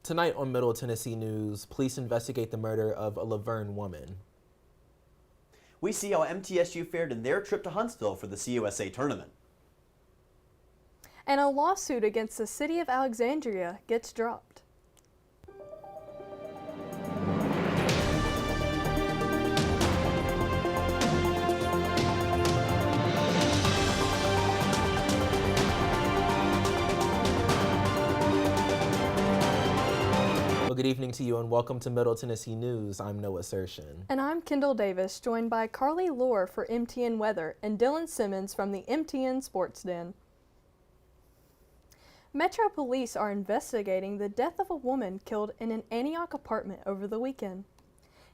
Tonight on Middle Tennessee News, police investigate the murder of a Laverne woman. We see how MTSU fared in their trip to Huntsville for the CUSA tournament. And a lawsuit against the city of Alexandria gets dropped. Good evening to you and welcome to Middle Tennessee News. I'm Noah Sershin. And I'm Kendall Davis, joined by Carly Lohr for MTN Weather and Dylan Simmons from the MTN Sports Den. Metro Police are investigating the death of a woman killed in an Antioch apartment over the weekend.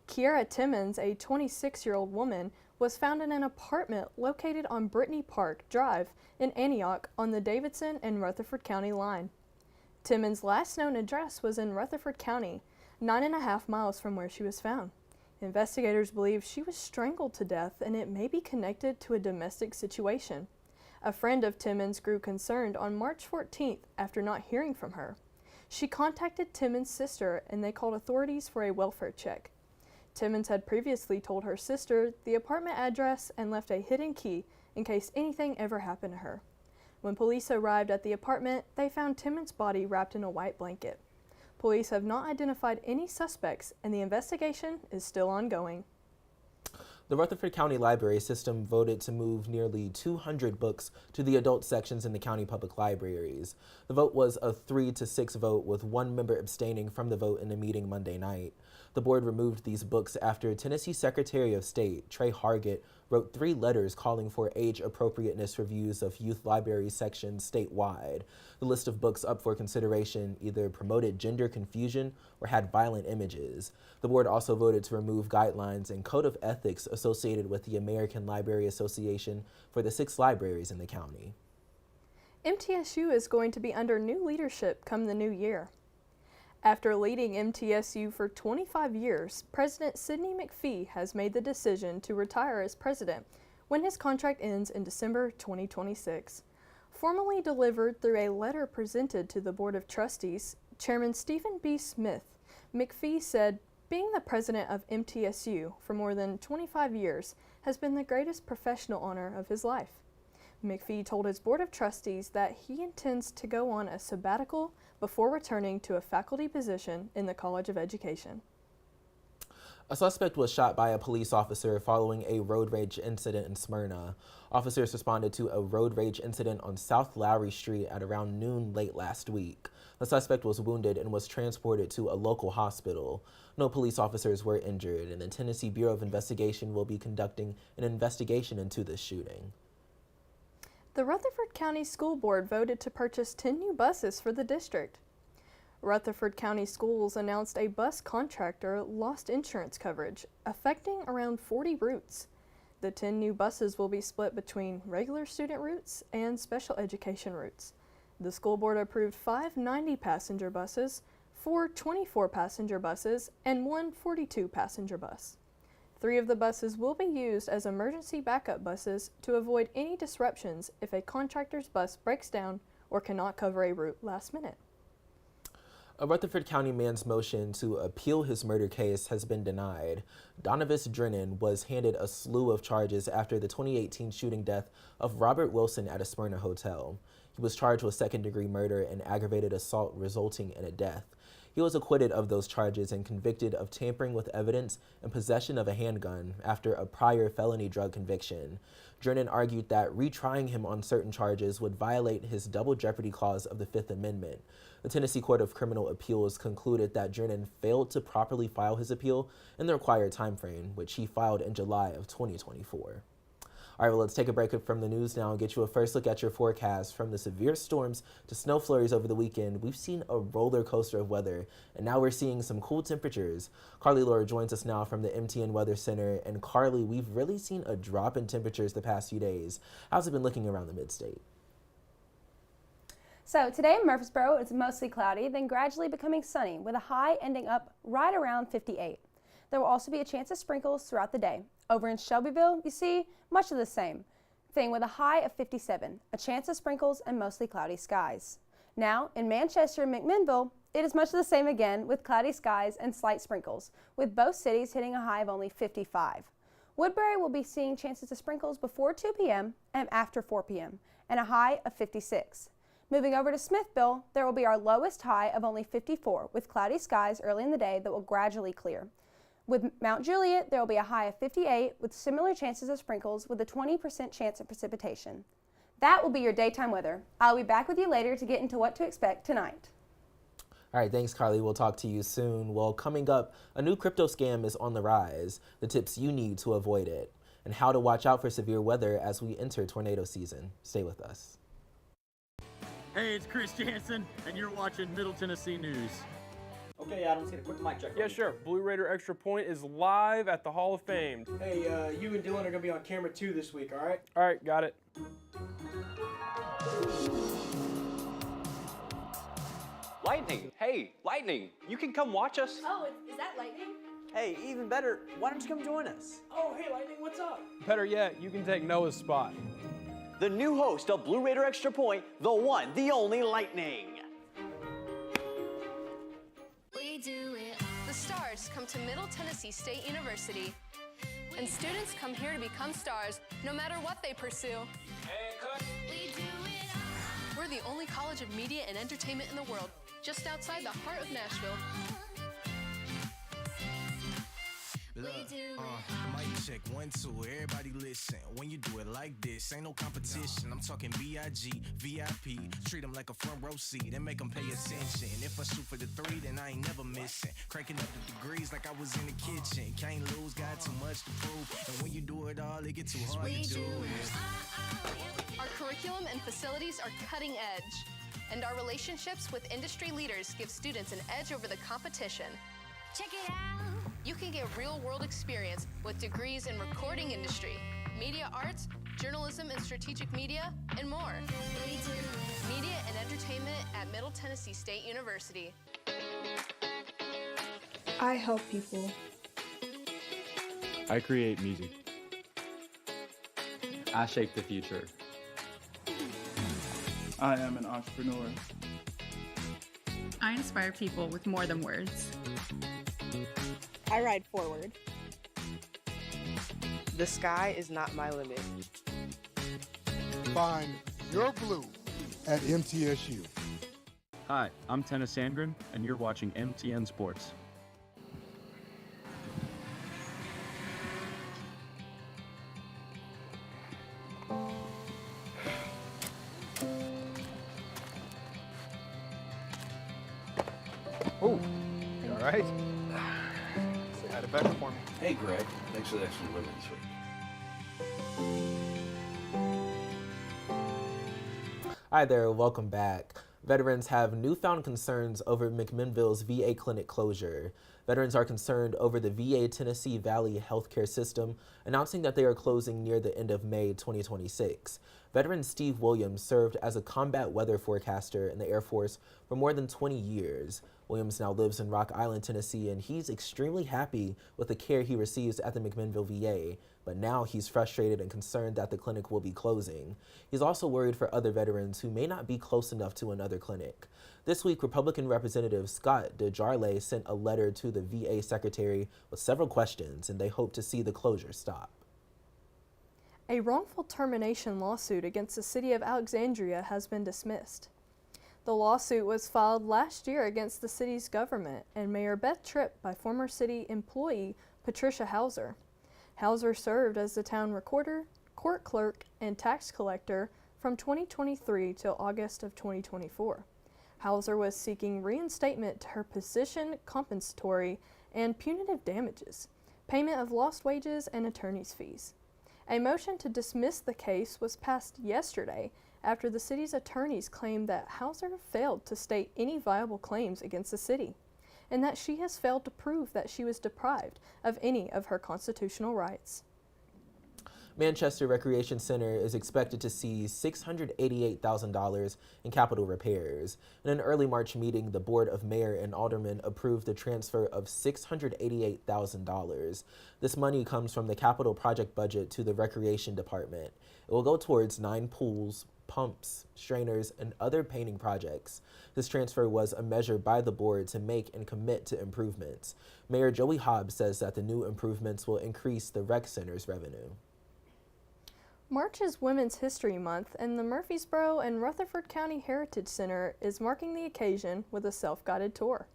Kiera Timmons, a 26-year-old woman, was found in an apartment located on Brittany Park Drive in Antioch on the Davidson and Rutherford County line. Timmons' last known address was in Rutherford County, 9.5 miles from where she was found. Investigators believe she was strangled to death and it may be connected to a domestic situation. A friend of Timmons grew concerned on March 14th after not hearing from her. She contacted Timmons' sister and they called authorities for a welfare check. Timmons had previously told her sister the apartment address and left a hidden key in case anything ever happened to her. When police arrived at the apartment, they found Timmons' body wrapped in a white blanket. Police have not identified any suspects, and the investigation is still ongoing. The Rutherford County Library System voted to move nearly 200 books to the adult sections in the county public libraries. The vote was a 3-6 vote, with one member abstaining from the vote in the meeting Monday night. The board removed these books after Tennessee Secretary of State Trey Hargett wrote 3 letters calling for age appropriateness reviews of youth library sections statewide. The list of books up for consideration either promoted gender confusion or had violent images. The board also voted to remove guidelines and code of ethics associated with the American Library Association for the 6 libraries in the county. MTSU is going to be under new leadership come the new year. After leading MTSU for 25 years, President Sidney McPhee has made the decision to retire as president when his contract ends in December 2026. Formally delivered through a letter presented to the Board of Trustees, Chairman Stephen B. Smith, McPhee said, "Being the president of MTSU for more than 25 years has been the greatest professional honor of his life." McPhee told his Board of Trustees that he intends to go on a sabbatical before returning to a faculty position in the College of Education. A suspect was shot by a police officer following a road rage incident in Smyrna. Officers responded to a road rage incident on South Lowry Street at around noon late last week. The suspect was wounded and was transported to a local hospital. No police officers were injured, and the Tennessee Bureau of Investigation will be conducting an investigation into this shooting. The Rutherford County School Board voted to purchase 10 new buses for the district. Rutherford County Schools announced a bus contractor lost insurance coverage, affecting around 40 routes. The 10 new buses will be split between regular student routes and special education routes. The school board approved 5 90-passenger buses, 4 24-passenger buses, and 1 42-passenger bus. 3 of the buses will be used as emergency backup buses to avoid any disruptions if a contractor's bus breaks down or cannot cover a route last minute. A Rutherford County man's motion to appeal his murder case has been denied. Donovis Drennan was handed a slew of charges after the 2018 shooting death of Robert Wilson at a Smyrna hotel. He was charged with second-degree murder and aggravated assault resulting in a death. He was acquitted of those charges and convicted of tampering with evidence and possession of a handgun after a prior felony drug conviction. Drennan argued that retrying him on certain charges would violate his double jeopardy clause of the Fifth Amendment. The Tennessee Court of Criminal Appeals concluded that Drennan failed to properly file his appeal in the required time frame, which he filed in July of 2024. All right, well, let's take a break from the news now and get you a first look at your forecast. From the severe storms to snow flurries over the weekend, we've seen a roller coaster of weather, and now we're seeing some cool temperatures. Carly Lohr joins us now from the MTN Weather Center. And Carly, we've really seen a drop in temperatures the past few days. How's it been looking around the mid-state? So today in Murfreesboro, it's mostly cloudy, then gradually becoming sunny with a high ending up right around 58. There will also be a chance of sprinkles throughout the day. Over in Shelbyville, you see much of the same thing with a high of 57, a chance of sprinkles and mostly cloudy skies. Now in Manchester and McMinnville, It is much the same again with cloudy skies and slight sprinkles, with both cities hitting a high of only 55. Woodbury will be seeing chances of sprinkles before 2 p.m. and after 4 p.m. and a high of 56. Moving over to Smithville, there will be our lowest high of only 54 with cloudy skies early in the day that will gradually clear. With Mount Juliet, there will be a high of 58 with similar chances of sprinkles with a 20% chance of precipitation. That will be your daytime weather. I'll be back with you later to get into what to expect tonight. All right, thanks, Carly. We'll talk to you soon. Well, coming up, a new crypto scam is on the rise, the tips you need to avoid it, and how to watch out for severe weather as we enter tornado season. Stay with us. Hey, it's Chris Jansen, and you're watching Middle Tennessee News. Okay, Adam, let's get a quick mic check. Yeah, sure. Blue Raider Extra Point is live at the Hall of Fame. Hey, you and Dylan are gonna be on camera too this week, all right? All right, got it. Lightning! Hey, Lightning! You can come watch us. Oh, is that lightning? Hey, even better, why don't you come join us? Oh, hey, Lightning, what's up? Better yet, you can take Noah's spot. The new host of Blue Raider Extra Point, the one, the only Lightning. We do it. The stars come to Middle Tennessee State University, and students come here to become stars no matter what they pursue. We do it. We're the only college of media and entertainment in the world, just outside the heart of Nashville. Look, mic check, 1, 2, everybody listen. When you do it like this, ain't no competition. I'm talking B.I.G., VIP. Treat them like a front row seat and make them pay attention. If I shoot for the 3, then I ain't never missing. Cranking up the degrees like I was in the kitchen. Can't lose, got too much to prove. And when you do it all, it get too hard to do it. Our curriculum and facilities are cutting edge, and our relationships with industry leaders give students an edge over the competition. Check it out. You can get real-world experience with degrees in recording industry, media arts, journalism and strategic media, and more. Media and entertainment at Middle Tennessee State University. I help people. I create music. I shape the future. I am an entrepreneur. I inspire people with more than words. I ride forward. The sky is not my limit. Find your blue at MTSU. Hi, I'm Tennis Sandgren, and you're watching MTN Sports. Oh, you all right? Say hi to Becca for me. Hey, Greg. Thanks for the extra delivery this week. Hi there, welcome back. Veterans have newfound concerns over McMinnville's VA clinic closure. Veterans are concerned over the VA Tennessee Valley healthcare system, announcing that they are closing near the end of May 2026. Veteran Steve Williams served as a combat weather forecaster in the Air Force for more than 20 years. Williams now lives in Rock Island, Tennessee, and he's extremely happy with the care he receives at the McMinnville VA. But now he's frustrated and concerned that the clinic will be closing. He's also worried for other veterans who may not be close enough to another clinic. This week, Republican Representative Scott DeJarle sent a letter to the VA secretary with several questions, and they hope to see the closure stop. A wrongful termination lawsuit against the city of Alexandria has been dismissed. The lawsuit was filed last year against the city's government and Mayor Beth Tripp by former city employee Patricia Hauser. Hauser served as the town recorder, court clerk, and tax collector from 2023 till August of 2024. Hauser was seeking reinstatement to her position, compensatory, and punitive damages, payment of lost wages, and attorney's fees. A motion to dismiss the case was passed yesterday after the city's attorneys claimed that Hauser failed to state any viable claims against the city, and that she has failed to prove that she was deprived of any of her constitutional rights. Manchester Recreation Center is expected to see $688,000 in capital repairs. In an early March meeting, the Board of Mayor and Aldermen approved the transfer of $688,000. This money comes from the capital project budget to the Recreation Department. It will go towards 9 pools, pumps, strainers, and other painting projects. This transfer was a measure by the board to make and commit to improvements. Mayor Joey Hobbs says that the new improvements will increase the rec center's revenue. March is Women's History Month, and the Murfreesboro and Rutherford County Heritage Center is marking the occasion with a self-guided tour.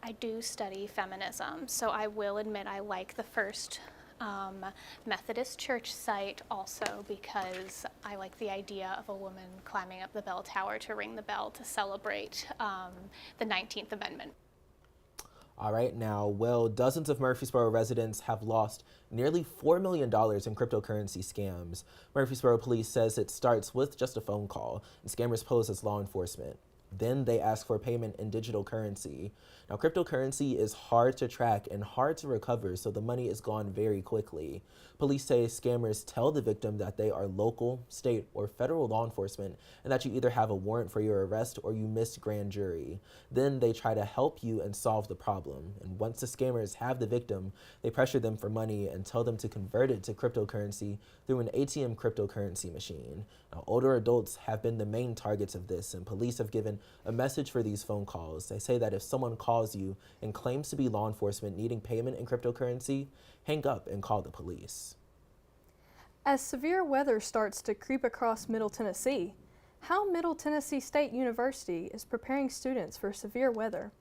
I do study feminism, so I will admit I like the First Methodist Church site also because I like the idea of a woman climbing up the bell tower to ring the bell to celebrate the 19th Amendment. All right, now, well, dozens of Murfreesboro residents have lost nearly $4 million in cryptocurrency scams. Murfreesboro police says it starts with just a phone call, and scammers pose as law enforcement. Then they ask for payment in digital currency. Now, cryptocurrency is hard to track and hard to recover, so the money is gone very quickly. Police say scammers tell the victim that they are local, state, or federal law enforcement and that you either have a warrant for your arrest or you missed grand jury. Then they try to help you and solve the problem. And once the scammers have the victim, they pressure them for money and tell them to convert it to cryptocurrency through an ATM cryptocurrency machine. Now, older adults have been the main targets of this, and police have given a message for these phone calls. They say that if someone calls you and claims to be law enforcement needing payment in cryptocurrency, hang up and call the police. As severe weather starts to creep across Middle Tennessee, how Middle Tennessee State University is preparing students for severe weather.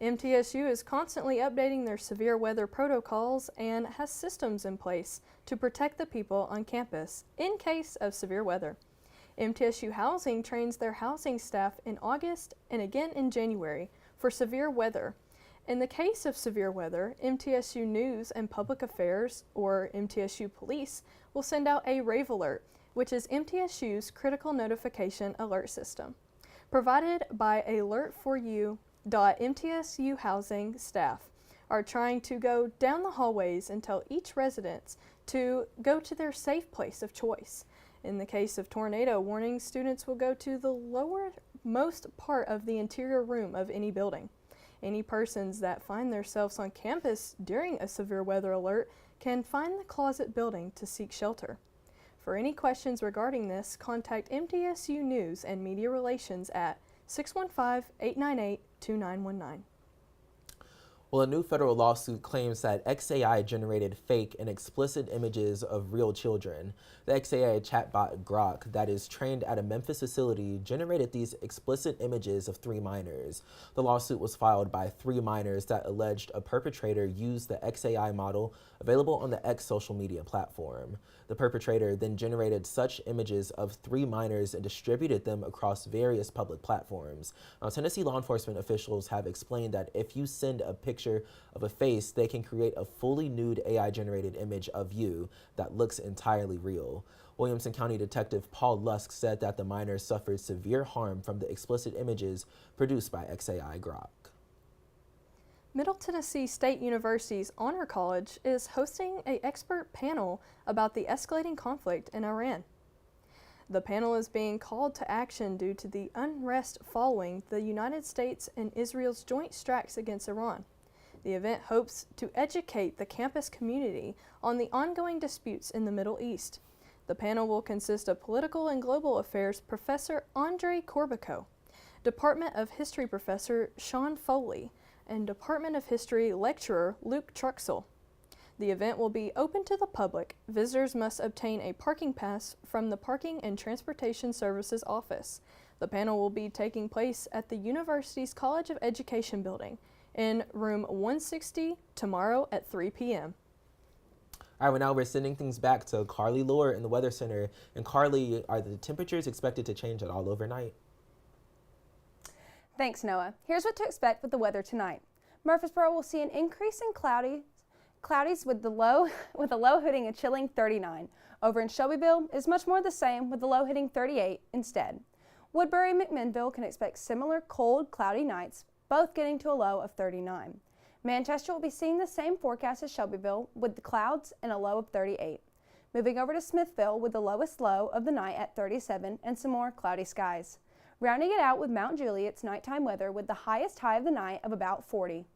MTSU is constantly updating their severe weather protocols and has systems in place to protect the people on campus in case of severe weather. MTSU Housing trains their housing staff in August and again in January for severe weather. In the case of severe weather, MTSU News and Public Affairs, or MTSU Police, will send out a Rave Alert, which is MTSU's critical notification alert system, provided by Alert4U.MTSU Housing staff are trying to go down the hallways and tell each resident to go to their safe place of choice. In the case of tornado warnings, students will go to the lowermost part of the interior room of any building. Any persons that find themselves on campus during a severe weather alert can find the closet building to seek shelter. For any questions regarding this, contact MTSU News and Media Relations at 615-898-2919. Well, a new federal lawsuit claims that XAI generated fake and explicit images of real children. The XAI chatbot Grok, that is trained at a Memphis facility, generated these explicit images of 3 minors. The lawsuit was filed by 3 minors that alleged a perpetrator used the XAI model available on the X social media platform. The perpetrator then generated such images of 3 minors and distributed them across various public platforms. Now, Tennessee law enforcement officials have explained that if you send a picture of a face, they can create a fully nude AI-generated image of you that looks entirely real. Williamson County Detective Paul Lusk said that the minors suffered severe harm from the explicit images produced by XAI Grok. Middle Tennessee State University's Honor College is hosting an expert panel about the escalating conflict in Iran. The panel is being called to action due to the unrest following the United States and Israel's joint strikes against Iran. The event hopes to educate the campus community on the ongoing disputes in the Middle East. The panel will consist of Political and Global Affairs Professor Andre Corbico, Department of History Professor Sean Foley, and Department of History Lecturer Luke Truxell. The event will be open to the public. Visitors must obtain a parking pass from the Parking and Transportation Services Office. The panel will be taking place at the university's College of Education building in room 160 tomorrow at 3 p.m. All right, well, now we're sending things back to Carly Lohr in the Weather Center. And Carly, are the temperatures expected to change at all overnight? Thanks, Noah. Here's what to expect with the weather tonight. Murfreesboro will see an increase in cloudies with the low hitting a chilling 39. Over in Shelbyville is much more the same with the low hitting 38 instead. Woodbury and McMinnville can expect similar cold, cloudy nights, both getting to a low of 39. Manchester will be seeing the same forecast as Shelbyville with the clouds and a low of 38. Moving over to Smithville with the lowest low of the night at 37 and some more cloudy skies. Rounding it out with Mount Juliet's nighttime weather with the highest high of the night of about 40.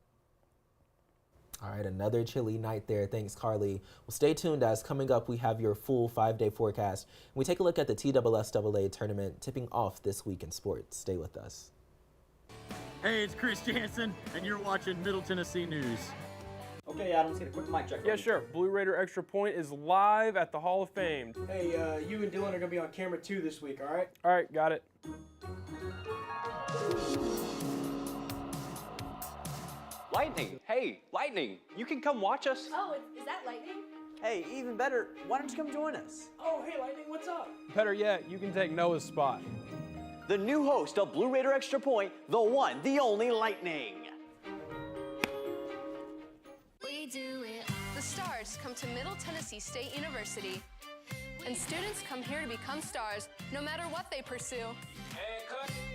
All right, another chilly night there. Thanks, Carly. Well, stay tuned as coming up we have your full 5-day forecast. We take a look at the TSSAA tournament tipping off this week in sports. Stay with us. Hey, it's Chris Jansen, and you're watching Middle Tennessee News. Okay, Adam, let's get a quick mic check. Yeah, sure. Blue Raider Extra Point is live at the Hall of Fame. Hey, you and Dylan are gonna be on camera 2 this week, all right? All right, got it. Lightning, hey, Lightning, you can come watch us. Oh, is that lightning? Hey, even better, why don't you come join us? Oh, hey, Lightning, what's up? Better yet, you can take Noah's spot. The new host of Blue Raider Extra Point, the one, the only Lightning. We do it. The stars come to Middle Tennessee State University. And students come here to become stars, no matter what they pursue.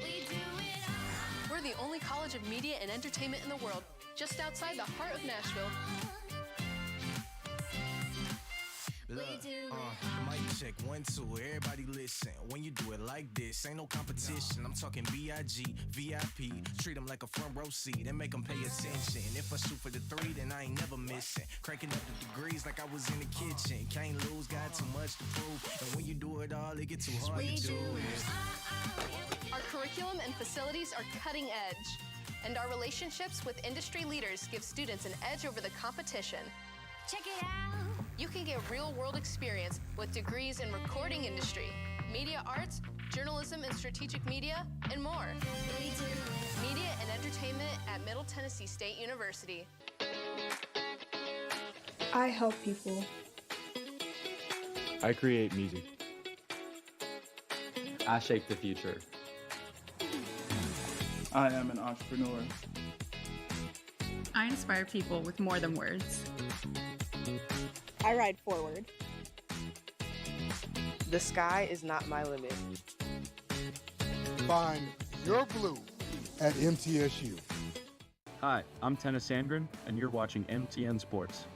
We do it all. We're the only college of media and entertainment in the world, just outside the heart of Nashville. Look, mic check, 1, 2, everybody listen. When you do it like this, ain't no competition. I'm talking B.I.G., VIP. Treat them like a front row seat and make them pay attention. If I shoot for the 3, then I ain't never missing. Cranking up the degrees like I was in the kitchen. Can't lose, got too much to prove. And when you do it all, it get too hard to do it. Our curriculum and facilities are cutting edge. And our relationships with industry leaders give students an edge over the competition. Check it out. You can get real-world experience with degrees in recording industry, media arts, journalism and strategic media, and more. Media and entertainment at Middle Tennessee State University. I help people. I create music. I shape the future. I am an entrepreneur. I inspire people with more than words. I ride forward. The sky is not my limit. Find your blue at MTSU. Hi, I'm Tennis Sandgren, and you're watching MTN Sports.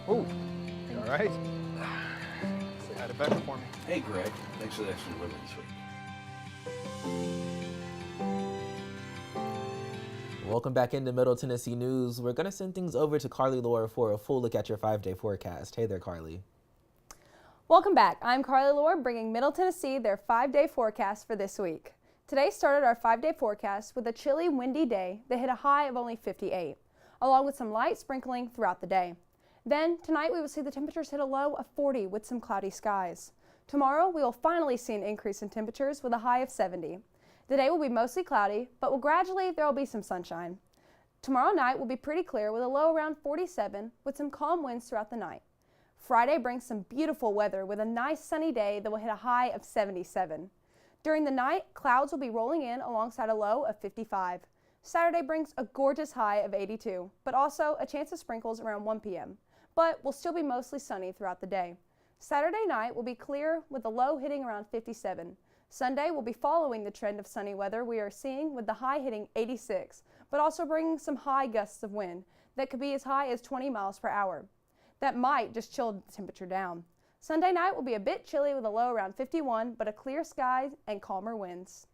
Oh, you all right? Say hi to Becca for me. Hey, Greg. Thanks for the extra delivery this week. Welcome back into Middle Tennessee News. We're going to send things over to Carly Lohr for a full look at your 5-day forecast. Hey there, Carly. Welcome back. I'm Carly Lohr, bringing Middle Tennessee their 5-day forecast for this week. Today started our 5-day forecast with a chilly, windy day that hit a high of only 58, along with some light sprinkling throughout the day. Then, tonight we will see the temperatures hit a low of 40 with some cloudy skies. Tomorrow, we will finally see an increase in temperatures with a high of 70. The day will be mostly cloudy, but gradually there will be some sunshine. Tomorrow night will be pretty clear with a low around 47 with some calm winds throughout the night. Friday brings some beautiful weather with a nice sunny day that will hit a high of 77. During the night, clouds will be rolling in alongside a low of 55. Saturday brings a gorgeous high of 82, but also a chance of sprinkles around 1 p.m. But will still be mostly sunny throughout the day. Saturday night will be clear with the low hitting around 57. Sunday will be following the trend of sunny weather we are seeing with the high hitting 86, but also bringing some high gusts of wind that could be as high as 20 miles per hour. That might just chill the temperature down. Sunday night will be a bit chilly with a low around 51, but a clear sky and calmer winds.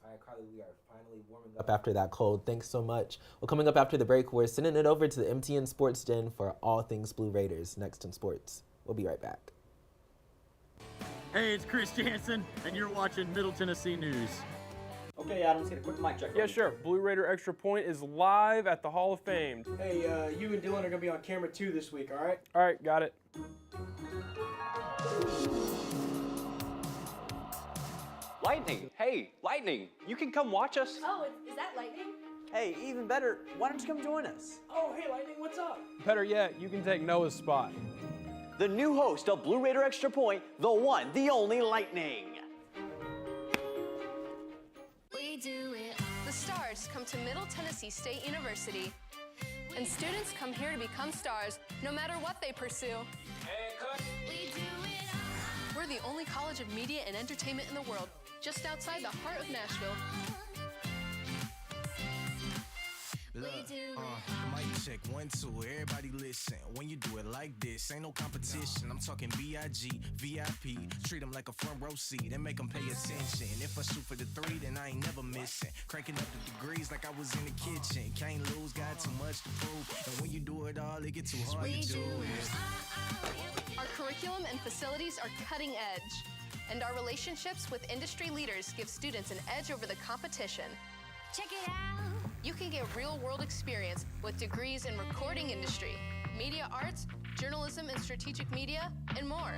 All right, Carly, we are finally warming up after that cold. Thanks so much. Well, coming up after the break, we're sending it over to the MTN Sports Den for all things Blue Raiders next in sports. We'll be right back. Hey, it's Chris Jansen, and you're watching Middle Tennessee News. Okay, Adam, let's get a quick mic check. Yeah, sure. Blue Raider Extra Point is live at the Hall of Fame. Hey, you and Dylan are gonna be on camera 2 this week, all right? All right, got it. Lightning, hey, Lightning, you can come watch us. Oh, is that lightning? Hey, even better, why don't you come join us? Oh, hey, Lightning, what's up? Better yet, you can take Noah's spot. The new host of Blue Raider Extra Point, the one, the only Lightning. We do it. The stars come to Middle Tennessee State University. And students come here to become stars, no matter what they pursue. We do it all. We're the only college of media and entertainment in the world, just outside the heart of Nashville. Look, mic check, 1, 2, everybody listen. When you do it like this, ain't no competition. I'm talking B.I.G., VIP. Treat them like a front row seat and make them pay attention. If I shoot for the 3, then I ain't never missing. Cranking up the degrees like I was in the kitchen. Can't lose, got too much to prove. And when you do it all, it get too hard to do it. Our curriculum and facilities are cutting edge, and our relationships with industry leaders give students an edge over the competition. Check it out! You can get real-world experience with degrees in recording industry, media arts, journalism and strategic media, and more.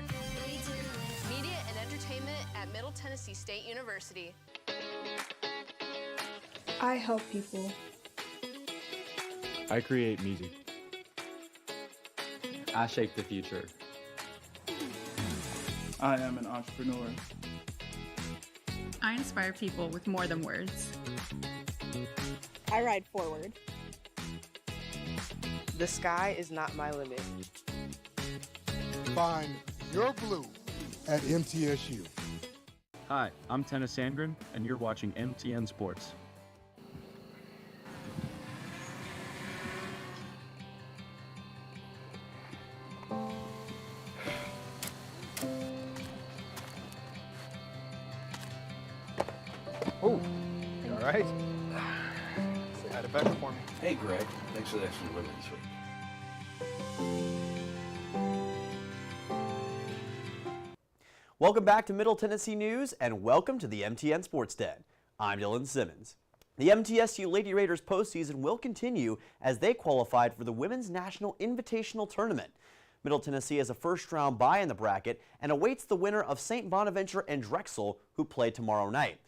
Media and entertainment at Middle Tennessee State University. I help people. I create music. I shape the future. I am an entrepreneur. I inspire people with more than words. I ride forward. The sky is not my limit. Find your blue at MTSU. Hi, I'm Tennis Sandgren, and you're watching MTN Sports. Oh, you all right? Say hi to Becca for me. Hey, Greg. Thanks for the extra delivery this week. Welcome back to Middle Tennessee News and welcome to the MTN Sports Den. I'm Dylan Simmons. The MTSU Lady Raiders postseason will continue as they qualified for the Women's National Invitational Tournament. Middle Tennessee has a first-round bye in the bracket and awaits the winner of St. Bonaventure and Drexel, who play tomorrow night.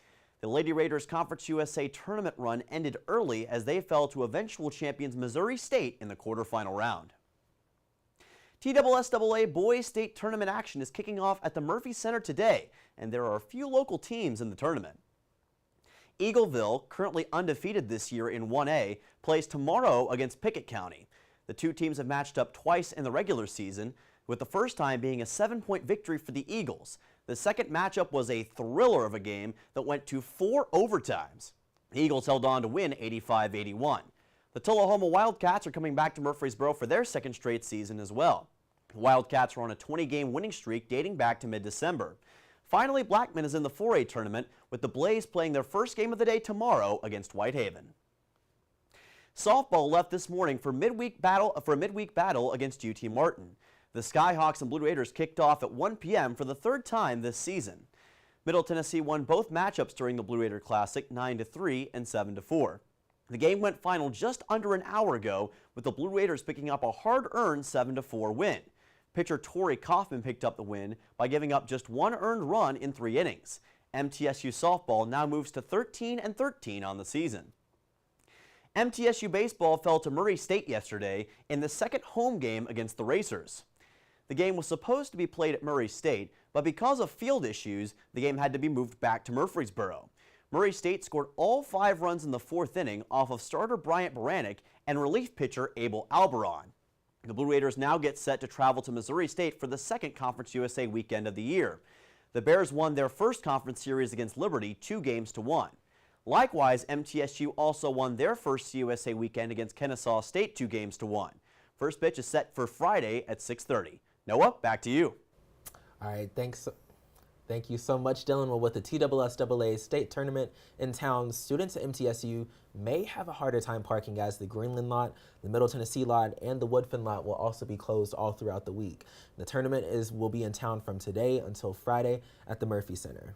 The Lady Raiders Conference USA tournament run ended early as they fell to eventual champions Missouri State in the quarterfinal round. TSSAA Boys State Tournament action is kicking off at the Murphy Center today, and there are a few local teams in the tournament. Eagleville, currently undefeated this year in 1A, plays tomorrow against Pickett County. The two teams have matched up twice in the regular season, with the first time being a 7-point victory for the Eagles. The second matchup was a thriller of a game that went to 4 overtimes. The Eagles held on to win 85-81. The Tullahoma Wildcats are coming back to Murfreesboro for their second straight season as well. The Wildcats are on a 20-game winning streak dating back to mid-December. Finally, Blackman is in the 4A tournament, with the Blaze playing their first game of the day tomorrow against Whitehaven. Softball left this morning for a midweek battle against UT Martin. The Skyhawks and Blue Raiders kicked off at 1 p.m. for the third time this season. Middle Tennessee won both matchups during the Blue Raider Classic 9-3 and 7-4. The game went final just under an hour ago, with the Blue Raiders picking up a hard-earned 7-4 win. Pitcher Torrey Kaufman picked up the win by giving up just 1 earned run in 3 innings. MTSU softball now moves to 13-13 on the season. MTSU baseball fell to Murray State yesterday in the second home game against the Racers. The game was supposed to be played at Murray State, but because of field issues, the game had to be moved back to Murfreesboro. Murray State scored all 5 runs in the 4th inning off of starter Bryant Baranek and relief pitcher Abel Alberon. The Blue Raiders now get set to travel to Missouri State for the second Conference USA weekend of the year. The Bears won their first conference series against Liberty 2-1. Likewise, MTSU also won their first CUSA weekend against Kennesaw State 2-1. First pitch is set for Friday at 6:30. Noah, back to you. All right, thank you so much, Dylan. Well, with the TSSAA state tournament in town, students at MTSU may have a harder time parking, as the Greenland lot, the Middle Tennessee lot, and the Woodfin lot will also be closed all throughout the week. The tournament will be in town from today until Friday at the Murphy Center.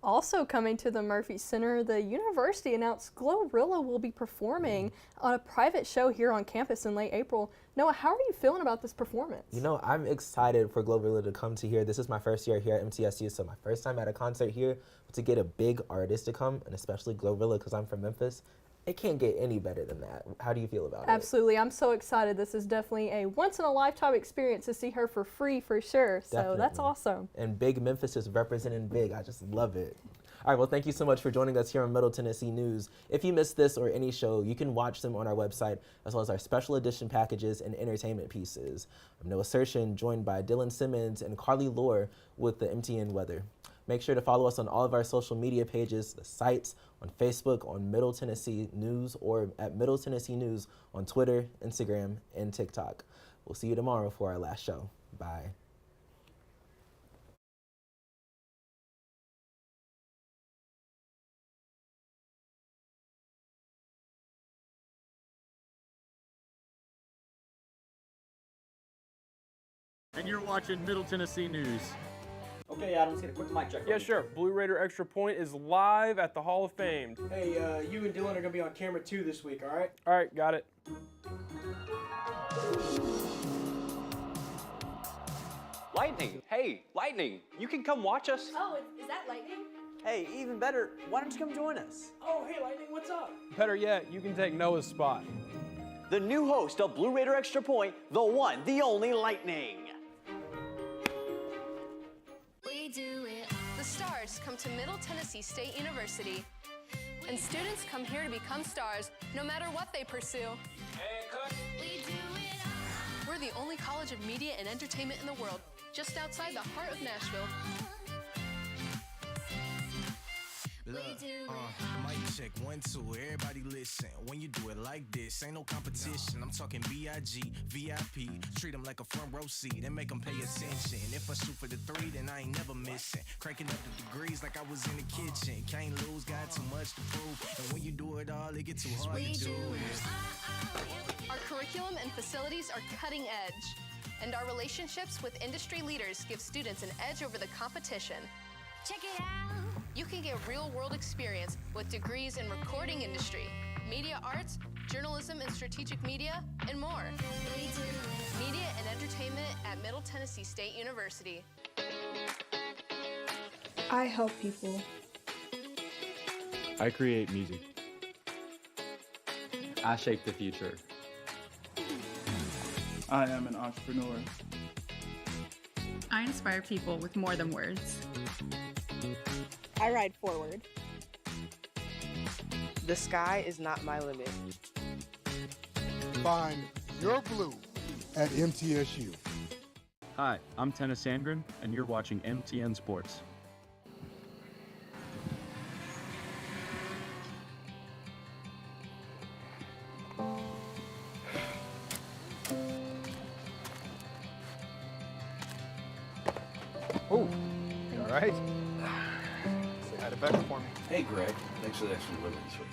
Also coming to the Murphy Center, the university announced Glorilla will be performing on a private show here on campus in late April. Noah, how are you feeling about this performance? You know, I'm excited for Glorilla to come to here. This is my first year here at MTSU, so my first time at a concert here. To get a big artist to come, and especially Glorilla because I'm from Memphis, it can't get any better than that. How do you feel about it? Absolutely. I'm so excited. This is definitely a once-in-a-lifetime experience to see her for free for sure. So Definitely. that's awesome. And big Memphis is representing big. I just love it. All right, well, thank you so much for joining us here on Middle Tennessee News. If you missed this or any show, you can watch them on our website, as well as our special edition packages and entertainment pieces. I'm Noah Sershin, joined by Dylan Simmons and Carly Lohr with the MTN weather. Make sure to follow us on all of our social media pages, the sites, on Facebook, on Middle Tennessee News, or at Middle Tennessee News on Twitter, Instagram, and TikTok. We'll see you tomorrow for our last show. Bye. And you're watching Middle Tennessee News. Okay, Adam, let's get a quick mic check. Yeah, sure. Blue Raider Extra Point is live at the Hall of Fame. Hey, you and Dylan are gonna be on camera 2 this week, all right? All right, got it. Lightning. Hey, Lightning, you can come watch us. Oh, is that lightning? Hey, even better, why don't you come join us? Oh, hey, Lightning, what's up? Better yet, you can take Noah's spot. The new host of Blue Raider Extra Point, the one, the only Lightning. We do it. The stars come to Middle Tennessee State University, and students come here to become stars, no matter what they pursue. We do it. We're the only college of media and entertainment in the world, just outside the heart of Nashville. Look, mic check, 1, 2, everybody listen. When you do it like this, ain't no competition. I'm talking B.I.G., VIP. Treat them like a front row seat and make them pay attention. If I shoot for the 3, then I ain't never missing. Cranking up the degrees like I was in the kitchen. Can't lose, got too much to prove. And when you do it all, it get too hard to do it. Our curriculum and facilities are cutting edge, and our relationships with industry leaders give students an edge over the competition. Check it out. You can get real-world experience with degrees in recording industry, media arts, journalism and strategic media, and more. Media and entertainment at Middle Tennessee State University. I help people. I create music. I shape the future. I am an entrepreneur. I inspire people with more than words. I ride forward. The sky is not my limit. Find your blue at MTSU. Hi, I'm Tennis Sandgren, and you're watching MTN Sports. Oh, you all right? Say hi to Becca for me. Hey, Greg. Thanks for the extra delivery this week.